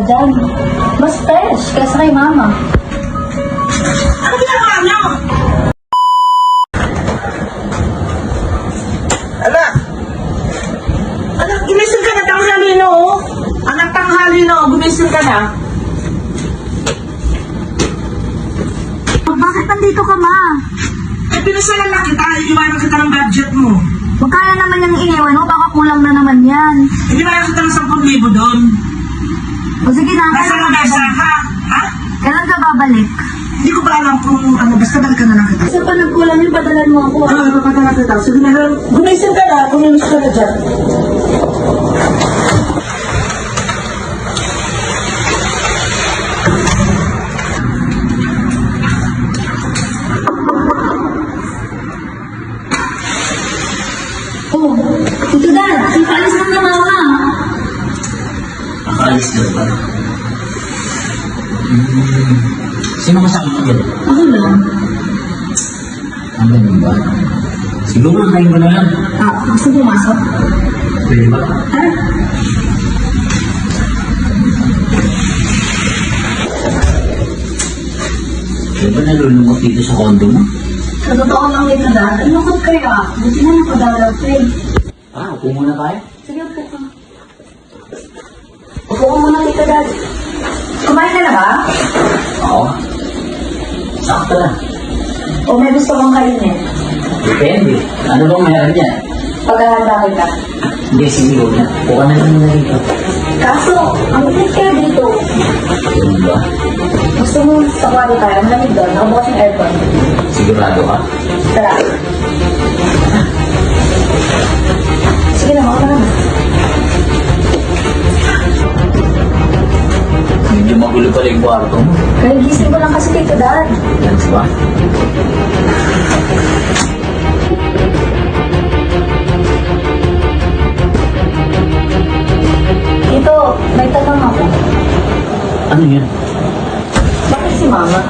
dyan. Mas fresh kaysa kay mama. Ano ginagawa niyo? Anak! Anak, gumising ka na, tanghali na oh. Anak, tanghali na oh, gumising ka na. Bakit nandito ka, ma? Eh, pinasalan na kita, iiwanan kita ng budget mo. Magkano naman yung iniwan mo? Baka kulang na naman yan. Iniwanan kita ng 10,000 doon. O sige na, Nasa lamesa ka, ha? kailan ka babalik? Hindi ko ba alam kung ano, basta balikan na lang kita. Sa pa nagkulang yung padalan mo ako. Napatala kita. Sige na, gumising ka na, kumilos ka na dyan. Oh, Tito Dan, ipalis na mama. Nakaalis ka ba? Sino kasama mo dyan? Ako lang. Ang ganun ba? Siguro kayo mo na lang. Gusto pumasok? Pwede ba? Ha? Pwede ba nalulungkot dito sa condo mo? Sa totoo lang Tito Dan, ano ko kaya? Buti na napadalaw ka eh. Upo muna tayo. Sige, upo ka. Upo ka muna, Tito Dan. Kumain ka na ba? Oo. Sakto lang. O may gusto kong kainin? Depende. Ano bang meron dyan? Paghahanda kita. Hindi, sige ko na. Upo ka na lang muna dito. Kaso, ang ulit kaya dito. Ganun ba? Gusto mo sa kwarto tayo, ang lamig doon, nakabukas yung aircon. Sigurado ka? Tara. Sige na, maka na. Medyo magulo pala yung kwarto mo. Kaya gising ko lang kasi Tito Dan. Yan ba? Tito, may tanong ako. Ano yun? Bakit si Mama?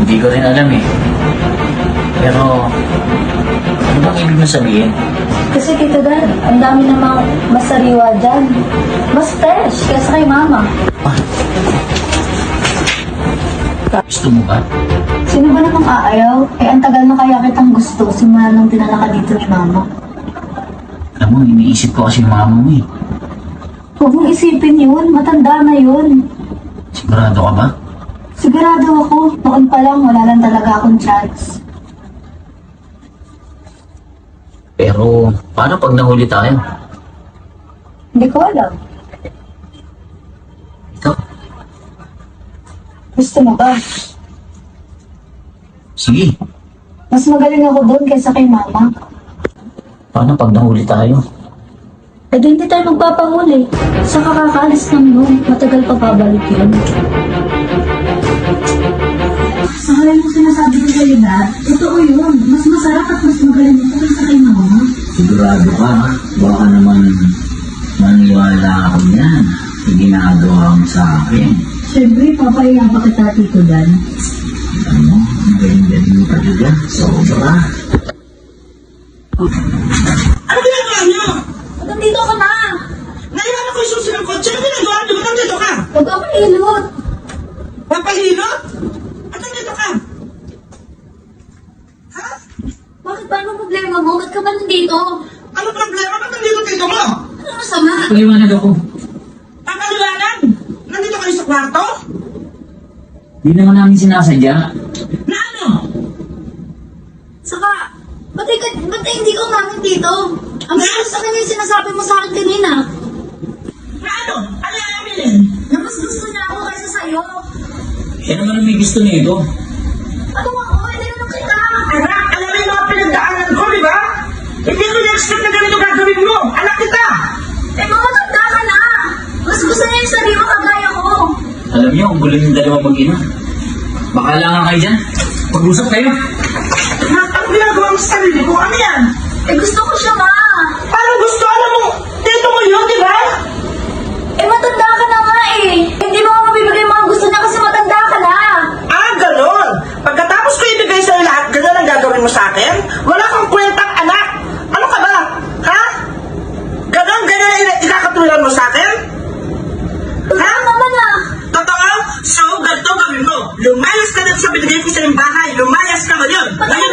Hindi ko rin alam eh. Pero, ano bang ibig mo sabihin? Kasi Tito Dan, ang dami namang masariwa dyan. Mas fresh kaysa kay Mama. Gusto mo ba? Sino ba namang aayaw? Eh, ang tagal na kaya kitang gusto simula nung dinala ka dito ni Mama. Alam mo, iniisip ko kasi yung mama mo eh. Huwag mong isipin yun, matanda na yun. Sigurado ka ba? Sigurado ako, noon pa lang wala lang talaga akong chance. Pero, paano pag nahuli tayo? Hindi ko alam. Ikaw? Gusto mo ba? Sige. Mas magaling ako doon kaysa kay Mama. Paano pag nahuli tayo? Eh di hindi tayo magpapahuli. Sa kakakaalis lang yun, matagal pa babalik yun. Sa kaya mo sinasabi ko sa'yo na, totoo yun. Mas masarap at mas magaling ito kaysa kay Mama. Sigurado ka, ha? Baka naman maniwala ako yan. Yung ginagawa mo sa akin. Siyempre, papahiya pa kita, Tito Dan. Ano? Magaling-galing mo talaga. Sobra. Ano ginagawa niyo? Nandito ka na! Naiwan ako yung susi ng kotse. Ano ginagawa niyo? Ba't nandito ka? Huwag ka mahilot! Papahilot? Ba't nandito ka? Ha? Bakit ba anong problema mo? Ba't ka ba nandito? Ano problema? Ba't nandito tito mo? Ano masama? Paliwanag ako. Papaliwanag? Nandito kayo sa kwarto? Hindi naman namin sinasadya. Na ano? Saka, ba't hindi ka umamin dito? Ang gusto sa kanya yung sinasabi mo sa akin kanina. Na ano? Ano yung aminin? Na mas gusto niya ako kaysa sa'yo. Yan naman ang may gusto nito. Ano ako? Hindi naman kita. Anak, alam mo yung mga pinagdaanan ko, di ba? Hindi ko na-expect na ganito gagawin mo. Anak kita! Eh, mamatanda ka na. Mas gusto niya yung sarili mo kagaya ko. Alam niyo, ang gulo yung dalawang mag-ina. Baka lang kayo dyan. Pag-usap kayo. Anak, ano ginagawa mo sa sarili ko? Ano yan? Eh, gusto ko siya, ma. Parang gusto, alam mo, tito mo yun, di ba? Eh, matanda ka na nga eh. Hindi mo ako mabibigay yung mga gusto niya kasi matanda ka na. Ah, ganon. Pagkatapos ko ibigay sa'yo lahat, ganyan ang gagawin mo sa akin? Wala kang kwentang anak. Ano ka ba? Ha? Ganon, ganyan ang ikakatulan mo sa akin? binigay ko sa yung bahay. Lumayas ka ngayon. Ngayon